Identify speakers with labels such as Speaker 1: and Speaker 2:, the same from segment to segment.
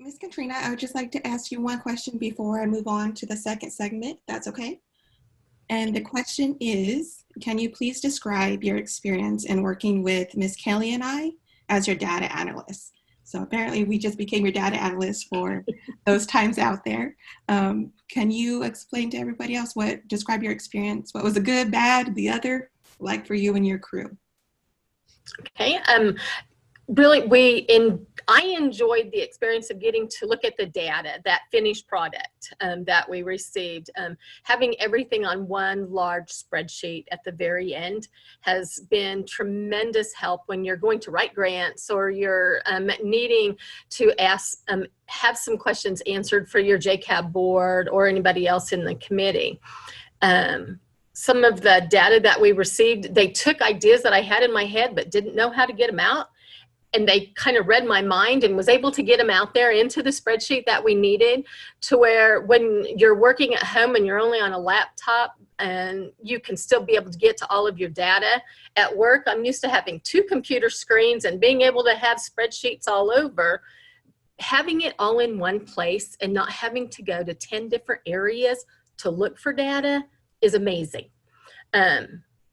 Speaker 1: Ms. Katrina, I would just like to ask you one question before I move on to the second segment. That's okay. And the question is, can you please describe your experience in working with Ms. Kelly and I as your data analyst? So apparently we just became your data analyst for those times out there. Can you explain to everybody else describe your experience? What was the good, bad, the other, like for you and your crew?
Speaker 2: Okay. Really, I enjoyed the experience of getting to look at the data, that finished product that we received. Having everything on one large spreadsheet at the very end has been tremendous help when you're going to write grants or you're needing to have some questions answered for your JCAB board or anybody else in the committee. Some of the data that we received, they took ideas that I had in my head but didn't know how to get them out. And they kind of read my mind and was able to get them out there into the spreadsheet that we needed, to where when you're working at home and you're only on a laptop and you can still be able to get to all of your data. At work, I'm used to having 2 computer screens and being able to have spreadsheets all over. Having it all in one place and not having to go to 10 different areas to look for data is amazing.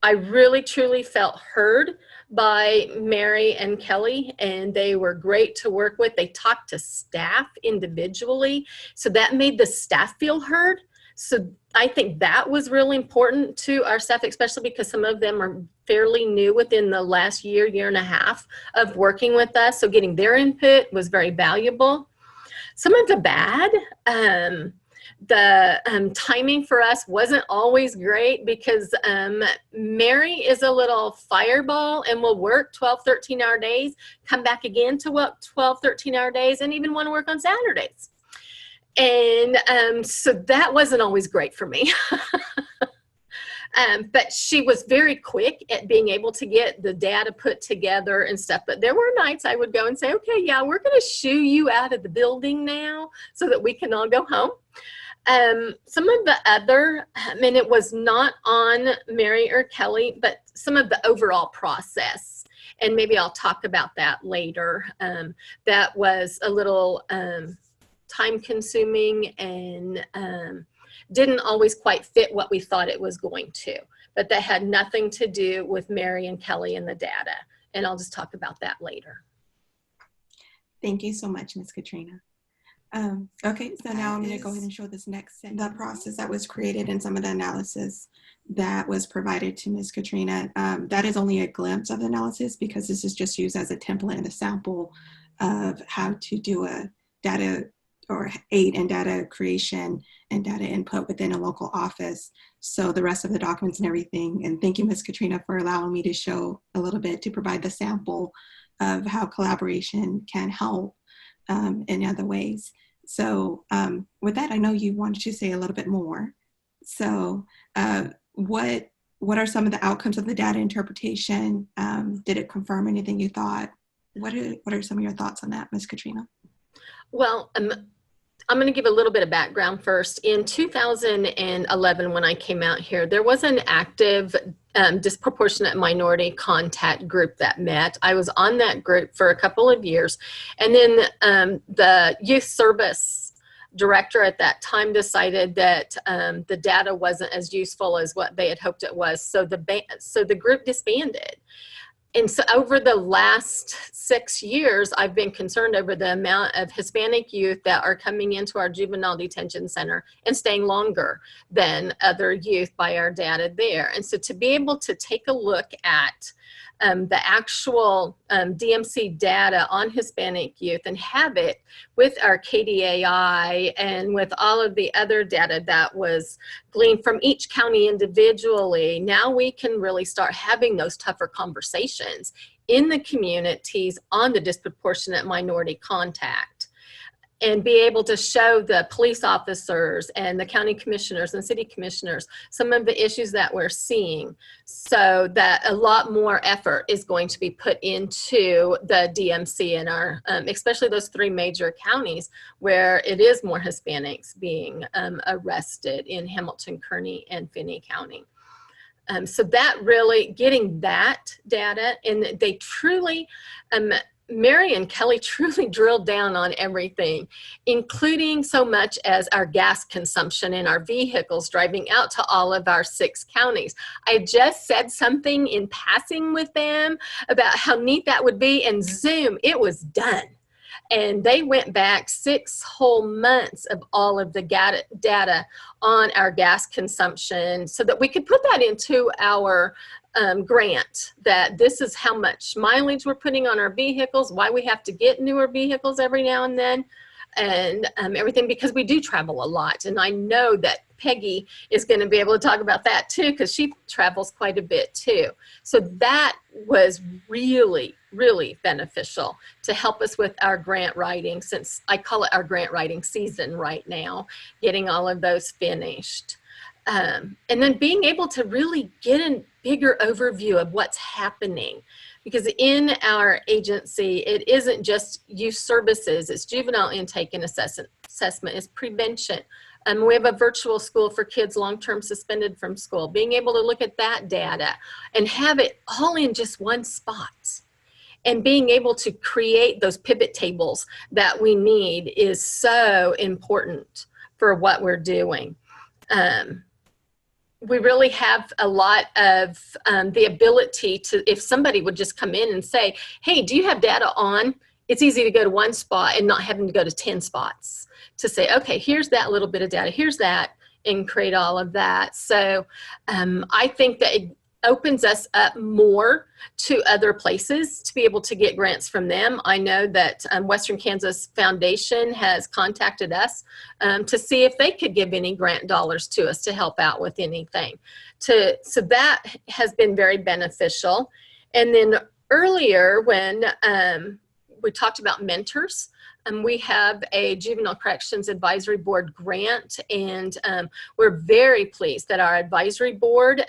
Speaker 2: I really truly felt heard by Mary and Kelly, and they were great to work with. They talked to staff individually, so that made the staff feel heard. So I think that was really important to our staff, especially because some of them are fairly new within the last year and a half of working with us. So getting their input was very valuable. Some of the bad, the timing for us wasn't always great because Mary is a little fireball and will work 12, 13-hour days, come back again to work 12, 13-hour days, and even want to work on Saturdays. And so that wasn't always great for me. But she was very quick at being able to get the data put together and stuff. But there were nights I would go and say, okay, yeah, we're going to shoo you out of the building now so that we can all go home. Some of the other, and it was not on Mary or Kelly, but some of the overall process, and maybe I'll talk about that later, that was a little time consuming and didn't always quite fit what we thought it was going to, but that had nothing to do with Mary and Kelly and the data. And I'll just talk about that later.
Speaker 1: Thank you so much, Ms. Katrina. Okay, so now I'm going to go ahead and show this next segment. The process that was created and some of the analysis that was provided to Ms. Katrina. That is only a glimpse of the analysis because this is just used as a template and a sample of how to do a data or aid in data creation and data input within a local office. So the rest of the documents and everything, and thank you, Ms. Katrina, for allowing me to show a little bit to provide the sample of how collaboration can help in other ways. So with that, I know you wanted to say a little bit more. So what are some of the outcomes of the data interpretation? Did it confirm anything you thought? What are some of your thoughts on that, Ms. Katrina?
Speaker 2: Well, I'm going to give a little bit of background first. In 2011, when I came out here, there was an active disproportionate minority contact group that met. I was on that group for a couple of years. And then the youth service director at that time decided that the data wasn't as useful as what they had hoped it was. So the group disbanded. And so over the last 6 years, I've been concerned over the amount of Hispanic youth that are coming into our juvenile detention center and staying longer than other youth by our data there. And so to be able to take a look at the actual DMC data on Hispanic youth and have it with our KDAI and with all of the other data that was gleaned from each county individually, now we can really start having those tougher conversations in the communities on the disproportionate minority contact, and be able to show the police officers and the county commissioners and city commissioners some of the issues that we're seeing, so that a lot more effort is going to be put into the DMC in our, especially those 3 major counties where it is more Hispanics being arrested in Hamilton, Kearney, and Finney County. So that really, getting that data, and they truly, Mary and Kelly truly drilled down on everything, including so much as our gas consumption in our vehicles driving out to all of our 6 counties. I just said something in passing with them about how neat that would be, and zoom, it was done. And they went back 6 whole months of all of the data on our gas consumption so that we could put that into our grant, that this is how much mileage we're putting on our vehicles, why we have to get newer vehicles every now and then, and everything, because we do travel a lot. And I know that Peggy is going to be able to talk about that too, because she travels quite a bit too. So that was really, really beneficial to help us with our grant writing, since I call it our grant writing season right now, getting all of those finished. And then being able to really get a bigger overview of what's happening. Because in our agency, it isn't just youth services, it's juvenile intake and assessment, it's prevention. We have a virtual school for kids long-term suspended from school. Being able to look at that data and have it all in just one spot. And being able to create those pivot tables that we need is so important for what we're doing. We really have a lot of the ability to, if somebody would just come in and say, hey, do you have data on? It's easy to go to one spot and not having to go to 10 spots to say, okay, here's that little bit of data, here's that, and create all of that. So I think that it opens us up more to other places to be able to get grants from them. I know that Western Kansas Foundation has contacted us to see if they could give any grant dollars to us to help out with anything. So that has been very beneficial. And then earlier when we talked about mentors, we have a Juvenile Corrections Advisory Board grant, and we're very pleased that our advisory board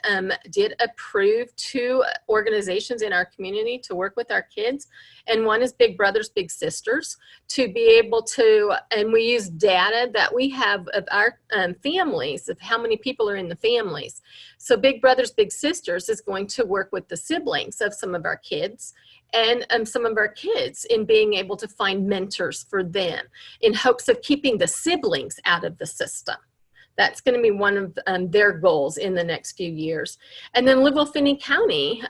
Speaker 2: did approve 2 organizations in our community to work with our kids. And one is Big Brothers Big Sisters, to be able to, and we use data that we have of our families, of how many people are in the families. So Big Brothers Big Sisters is going to work with the siblings of some of our kids and some of our kids in being able to find mentors for them in hopes of keeping the siblings out of the system. That's going to be one of their goals in the next few years. And then Louisville-Finney County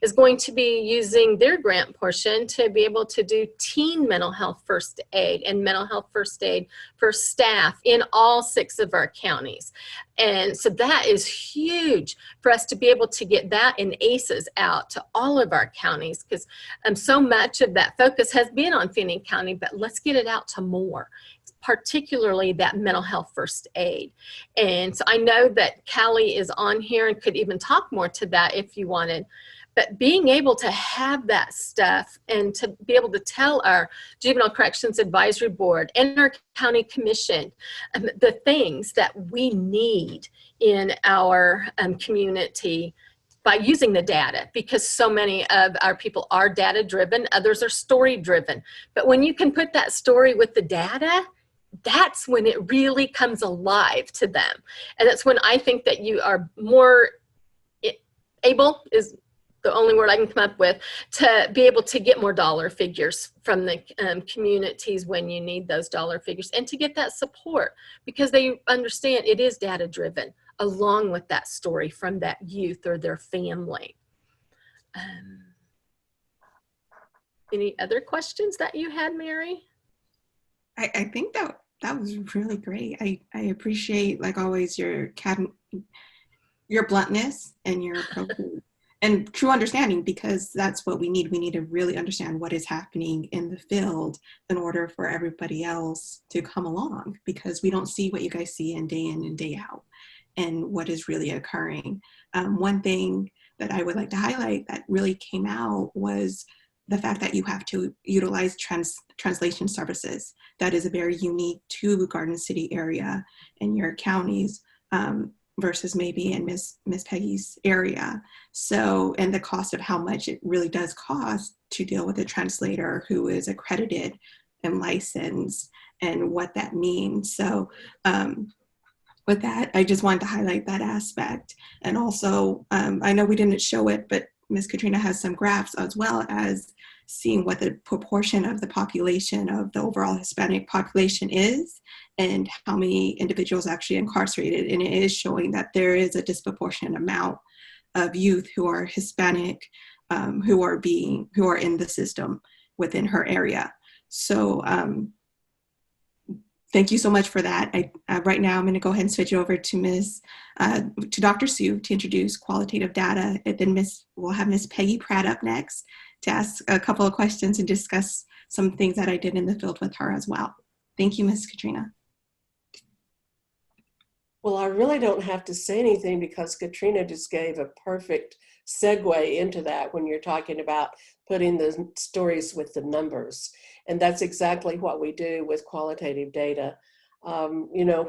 Speaker 2: is going to be using their grant portion to be able to do teen mental health first aid and mental health first aid for staff in all 6 of our counties. And so that is huge for us to be able to get that in ACEs out to all of our counties, because so much of that focus has been on Finney County, but let's get it out to more, particularly that mental health first aid. And so I know that Callie is on here and could even talk more to that if you wanted. But being able to have that stuff and to be able to tell our Juvenile Corrections Advisory Board and our county commission the things that we need in our community by using the data, because so many of our people are data driven, others are story driven. But when you can put that story with the data, that's when it really comes alive to them. And that's when I think that you are more able, is the only word I can come up with, to be able to get more dollar figures from the communities when you need those dollar figures, and to get that support because they understand it is data driven along with that story from that youth or their family. Any other questions that you had, Mary?
Speaker 1: I think that was really great. I appreciate, like always, your bluntness and your approach and true understanding, because that's what we need. We need to really understand what is happening in the field in order for everybody else to come along, because we don't see what you guys see in and day out and what is really occurring. One thing that I would like to highlight that really came out was the fact that you have to utilize translation services. That is a very unique to the Garden City area in your counties versus maybe in Miss Peggy's area. So, and the cost of how much it really does cost to deal with a translator who is accredited and licensed and what that means. So with that, I just wanted to highlight that aspect. And also, I know we didn't show it, but Ms. Katrina has some graphs, as well as seeing what the proportion of the population of the overall Hispanic population is and how many individuals actually incarcerated. And it is showing that there is a disproportionate amount of youth who are Hispanic, who are in the system within her area. So thank you so much for that. Right now, I'm going to go ahead and switch over to to Dr. Sue to introduce qualitative data. And then we'll have Miss Peggy Pratt up next to ask a couple of questions and discuss some things that I did in the field with her as well. Thank you, Ms. Katrina.
Speaker 3: Well, I really don't have to say anything because Katrina just gave a perfect segue into that when you're talking about putting the stories with the numbers. And that's exactly what we do with qualitative data. You know,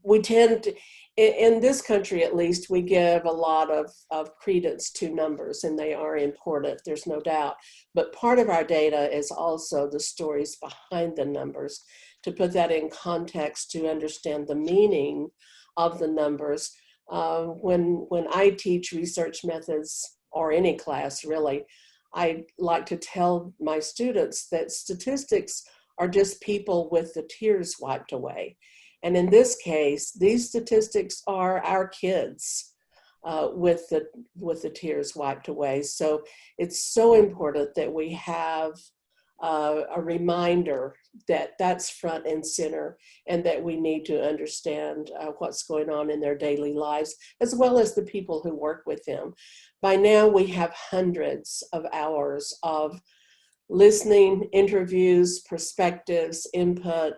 Speaker 3: we tend to, in this country at least, we give a lot of credence to numbers, and they are important, there's no doubt. But part of our data is also the stories behind the numbers, to put that in context to understand the meaning of the numbers. When I teach research methods, or any class really, I like to tell my students that statistics are just people with the tears wiped away. And in this case, these statistics are our kids with the tears wiped away. So it's so important that we have a reminder that that's front and center, and that we need to understand what's going on in their daily lives, as well as the people who work with them. By now, we have hundreds of hours of listening, interviews, perspectives, input,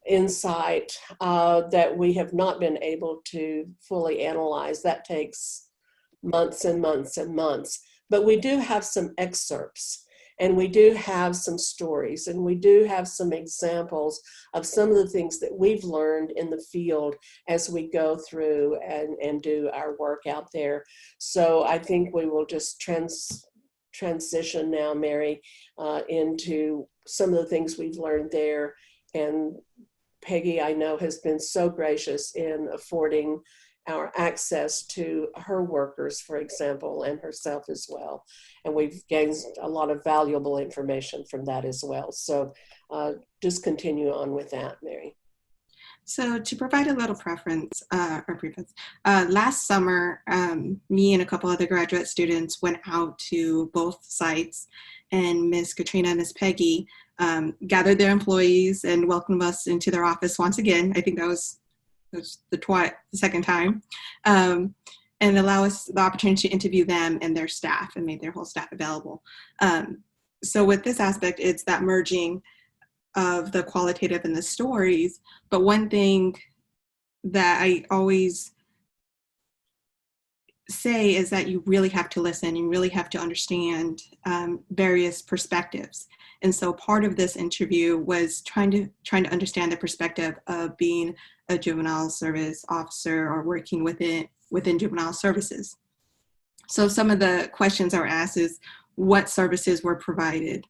Speaker 3: insight that we have not been able to fully analyze. That takes months and months and months. But we do have some excerpts, and we do have some stories, and we do have some examples of some of the things that we've learned in the field as we go through and do our work out there. So I think we will just transition now, Mary, into some of the things we've learned there. And Peggy, I know, has been so gracious in affording our access to her workers, for example, and herself as well. And we've gained a lot of valuable information from that as well. So just continue on with that, Mary.
Speaker 1: So to provide a little preference, last summer, me and a couple other graduate students went out to both sites, and Ms. Katrina and Ms. Peggy gathered their employees and welcomed us into their office once again. I think that was the second time, and allow us the opportunity to interview them and their staff, and made their whole staff available. So with this aspect, it's that merging of the qualitative and the stories. But one thing that I always say is that you really have to listen. You really have to understand various perspectives. And so part of this interview was trying to understand the perspective of being a juvenile service officer or working within juvenile services. So some of the questions that were asked is, what services were provided?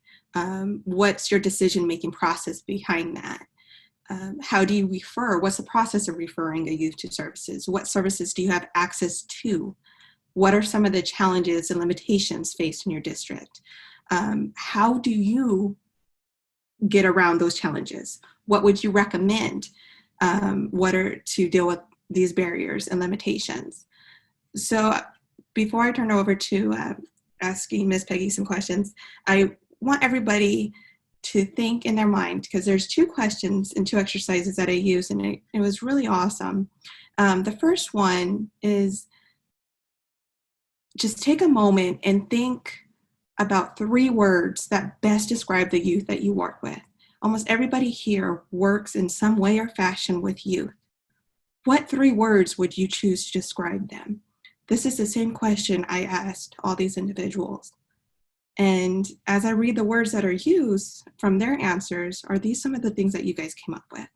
Speaker 1: What's your decision-making process behind that? How do you refer? What's the process of referring a youth to services? What services do you have access to? What are some of the challenges and limitations faced in your district? How do you get around those challenges? What would you recommend? What are to deal with these barriers and limitations? So before I turn over to asking Ms. Peggy some questions, I want everybody to think in their mind, because there's 2 questions and 2 exercises that I use, and it was really awesome. The first one is just take a moment and think about 3 words that best describe the youth that you work with. Almost everybody here works in some way or fashion with youth. What 3 words would you choose to describe them? This is the same question I asked all these individuals. And as I read the words that are used from their answers, are these some of the things that you guys came up with?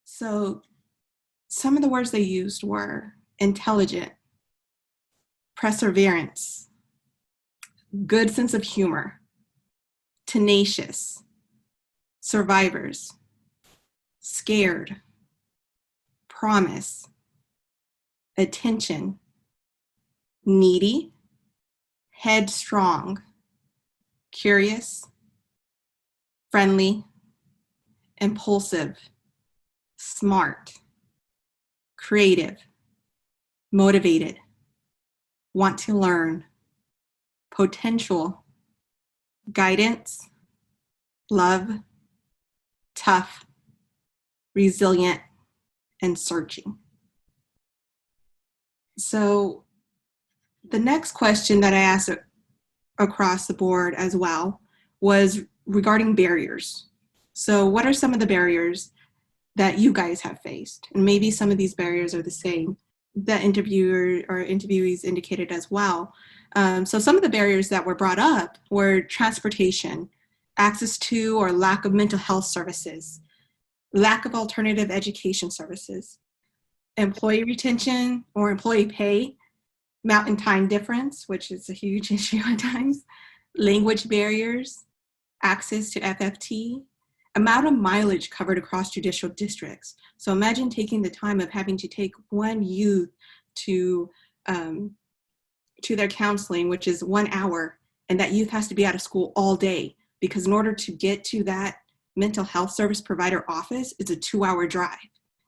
Speaker 1: So some of the words they used were intelligent, perseverance, good sense of humor, tenacious, survivors, scared, promise, attention, needy, headstrong, curious, friendly, impulsive, smart, creative, motivated, want to learn, potential, guidance, love, tough, resilient, and searching. So the next question that I asked across the board as well was regarding barriers. So what are some of the barriers that you guys have faced? And maybe some of these barriers are the same that interviewees indicated as well. So some of the barriers that were brought up were transportation, access to or lack of mental health services, lack of alternative education services, employee retention or employee pay, mountain time difference, which is a huge issue at times, language barriers, access to FFT, amount of mileage covered across judicial districts. So imagine taking the time of having to take one youth to their counseling, which is 1 hour, and that youth has to be out of school all day, because in order to get to that mental health service provider office, it's a 2-hour drive.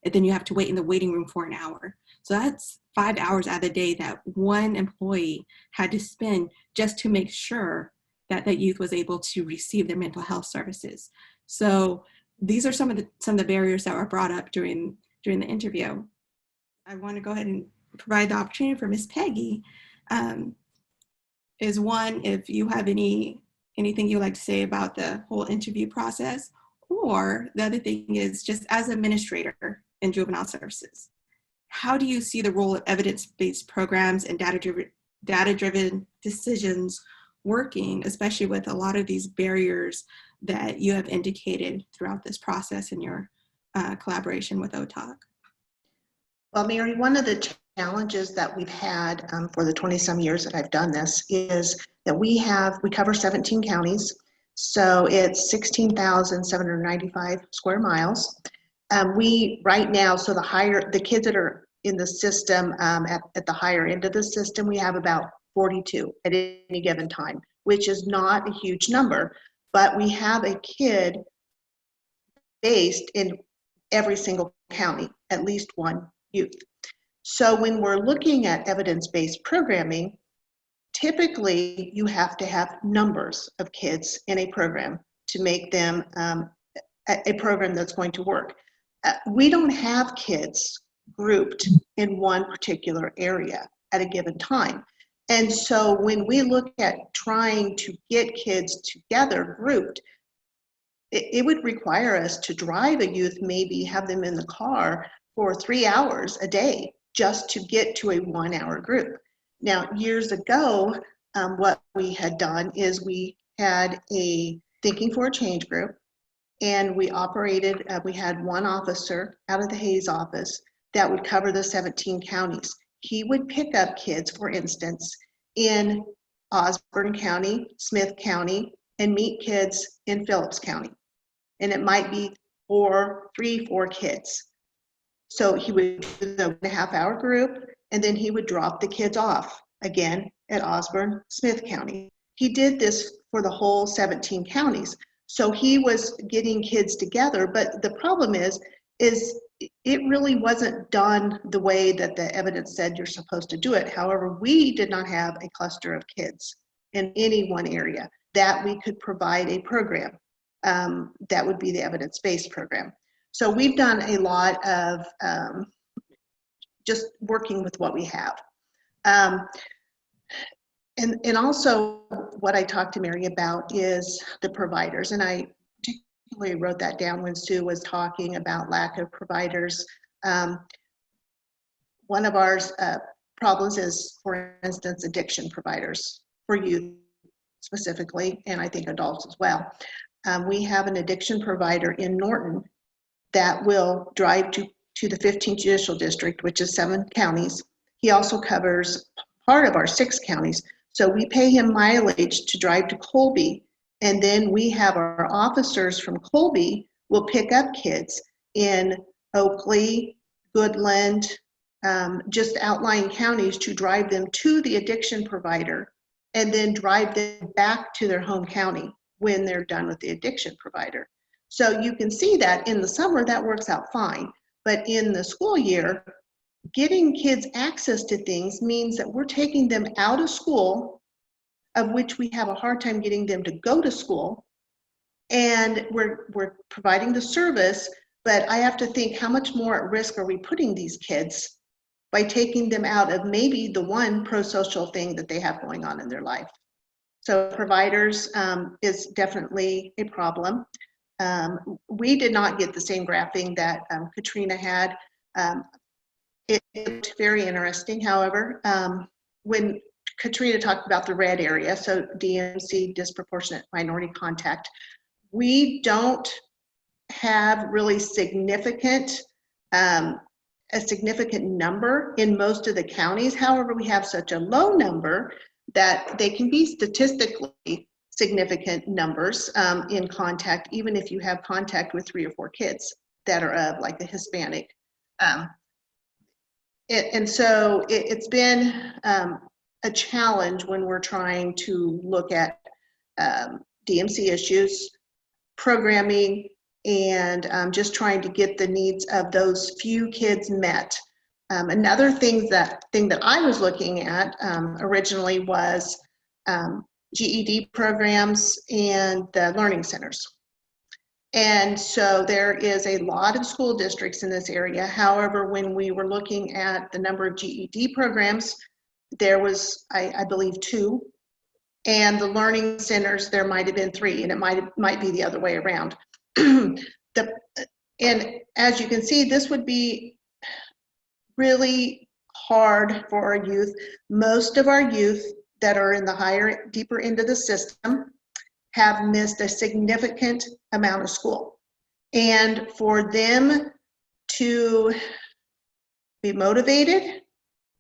Speaker 1: And then you have to wait in the waiting room for an hour. So that's 5 hours out of the day that one employee had to spend just to make sure that that youth was able to receive their mental health services. So these are some of the barriers that were brought up during the interview. I want to go ahead and provide the opportunity for Ms. Peggy. Is one, if you have anything you'd like to say about the whole interview process, or the other thing is just as administrator in juvenile services, how do you see the role of evidence-based programs and data-driven decisions working, especially with a lot of these barriers that you have indicated throughout this process in your collaboration with OTOK?
Speaker 4: Well, Mary, one of the challenges that we've had for the 20-some years that I've done this is that we cover 17 counties, so it's 16,795 square miles. We right now, so the kids that are in the system at the higher end of the system, we have about 42 at any given time, which is not a huge number, but we have a kid based in every single county, at least one youth. So when we're looking at evidence-based programming, typically you have to have numbers of kids in a program to make them a program that's going to work. We don't have kids grouped in one particular area at a given time. And so when we look at trying to get kids together grouped, it would require us to drive a youth, maybe have them in the car for 3 hours a day just to get to a 1 hour group. Now, years ago, what we had done is we had a Thinking for a Change group, and we operated, we had one officer out of the Hayes office that would cover the 17 counties. He would pick up kids, for instance, in Osborne County, Smith County, and meet kids in Phillips County. And it might be 4 kids. So he would do the 1.5 hour group, and then he would drop the kids off again at Osborne, Smith County. He did this for the whole 17 counties. So he was getting kids together, but the problem is it really wasn't done the way that the evidence said you're supposed to do it. However, we did not have a cluster of kids in any one area that we could provide a program that would be the evidence-based program. So we've done a lot of just working with what we have. And also what I talked to Mary about is the providers. And I particularly wrote that down when Sue was talking about lack of providers. One of our problems is, for instance, addiction providers for youth specifically, and I think adults as well. We have an addiction provider in Norton that will drive to the 15th Judicial District, which is 7 counties. He also covers part of our 6 counties. So we pay him mileage to drive to Colby, and then we have our officers from Colby will pick up kids in Oakley, Goodland, just outlying counties to drive them to the addiction provider and then drive them back to their home county when they're done with the addiction provider. So you can see that in the summer, that works out fine. But in the school year, getting kids access to things means that we're taking them out of school, of which we have a hard time getting them to go to school. And we're providing the service, but I have to think, how much more at risk are we putting these kids by taking them out of maybe the one pro-social thing that they have going on in their life? So providers is definitely a problem. We did not get the same graphing that Katrina had. It looked very interesting. However, when Katrina talked about the red area, so DMC, disproportionate minority contact, we don't have really significant, a significant number in most of the counties. However, we have such a low number that they can be statistically significant numbers in contact, even if you have contact with 3 or 4 kids that are of like a Hispanic. And so it's been a challenge when we're trying to look at DMC issues, programming, and just trying to get the needs of those few kids met. Another thing that I was looking at originally was GED programs and the learning centers. And so there is a lot of school districts in this area. However, when we were looking at the number of GED programs, there was, I believe, 2. And the learning centers, there might have been 3, and it might be the other way around. And as you can see, this would be really hard for our youth. Most of our youth that are in the higher, deeper into the system have missed a significant amount of school. And for them to be motivated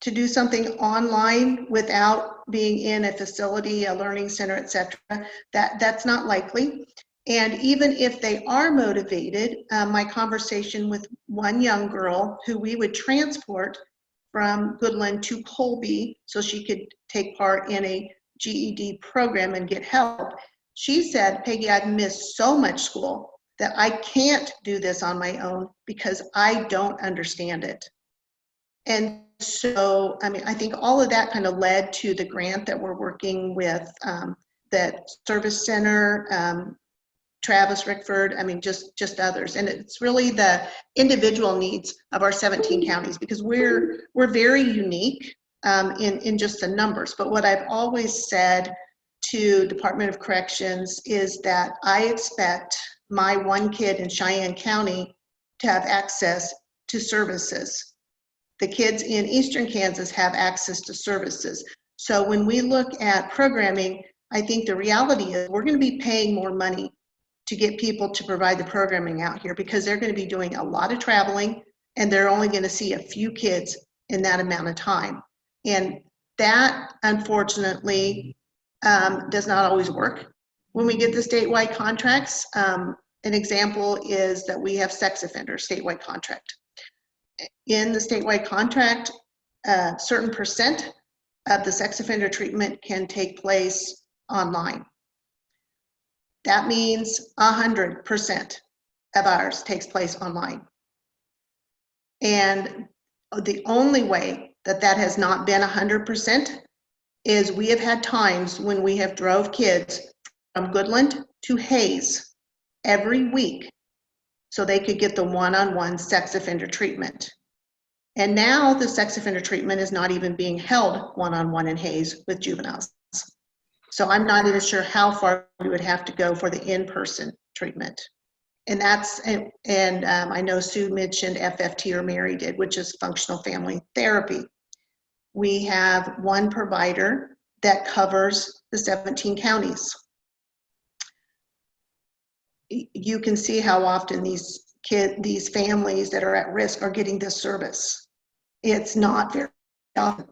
Speaker 4: to do something online without being in a facility, a learning center, etc., that's not likely. And even if they are motivated, my conversation with one young girl who we would transport from Goodland to Colby so she could take part in a GED program and get help, she said, Peggy, I've missed so much school that I can't do this on my own because I don't understand it. And so, I mean, I think all of that kind of led to the grant that we're working with, that Service Center, Travis Rickford, I mean, just others. And it's really the individual needs of our 17 counties, because we're very unique in just the numbers. But what I've always said to Department of Corrections is that I expect my one kid in Cheyenne County to have access to services. The kids in Eastern Kansas have access to services. So when we look at programming, I think the reality is we're going to be paying more money to get people to provide the programming out here, because they're going to be doing a lot of traveling and they're only going to see a few kids in that amount of time. And that, unfortunately, does not always work. When we get the statewide contracts, an example is that we have sex offenders statewide contract. In the statewide contract, a certain percent of the sex offender treatment can take place online. That means 100% of ours takes place online. And the only way that has not been 100% is we have had times when we have drove kids from Goodland to Hayes every week so they could get the one-on-one sex offender treatment. And now the sex offender treatment is not even being held one-on-one in Hayes with juveniles. So I'm not even sure how far we would have to go for the in-person treatment. And that's, and I know Sue mentioned FFT, or Mary did, which is functional family therapy. We have one provider that covers the 17 counties. You can see how often these families that are at risk are getting this service. It's not very often.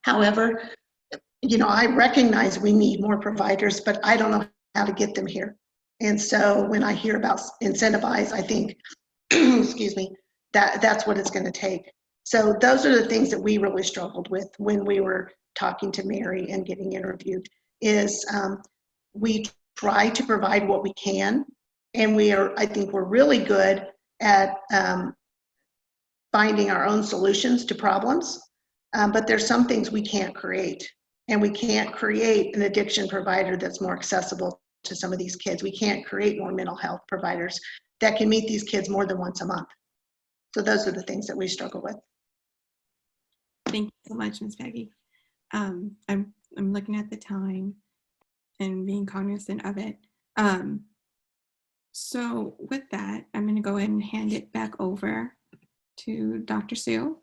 Speaker 4: However, you know, I recognize we need more providers, but I don't know how to get them here. And so when I hear about incentivize, I think, excuse me, that's what it's going to take. So those are the things that we really struggled with when we were talking to Mary and getting interviewed, is we try to provide what we can, and I think we're really good at finding our own solutions to problems, but there's some things we can't create, and we can't create an addiction provider that's more accessible to some of these kids. We can't create more mental health providers that can meet these kids more than once a month. So those are the things that we struggle with.
Speaker 1: Thank you so much, Ms. Peggy. I'm looking at the time and being cognizant of it. So with that, I'm going to go ahead and hand it back over to Dr. Sue.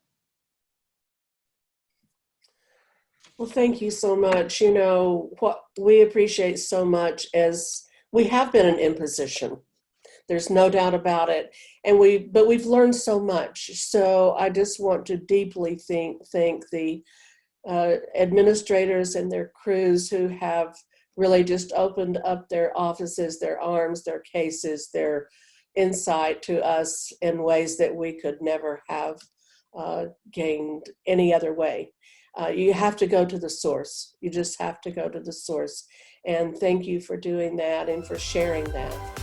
Speaker 3: Well, thank you so much. You know, what we appreciate so much is we have been an imposition. There's no doubt about it. But we've learned so much. So I just want to deeply thank the administrators and their crews who have really just opened up their offices, their arms, their cases, their insight to us in ways that we could never have gained any other way. You have to go to the source. You just have to go to the source. And thank you for doing that and for sharing that.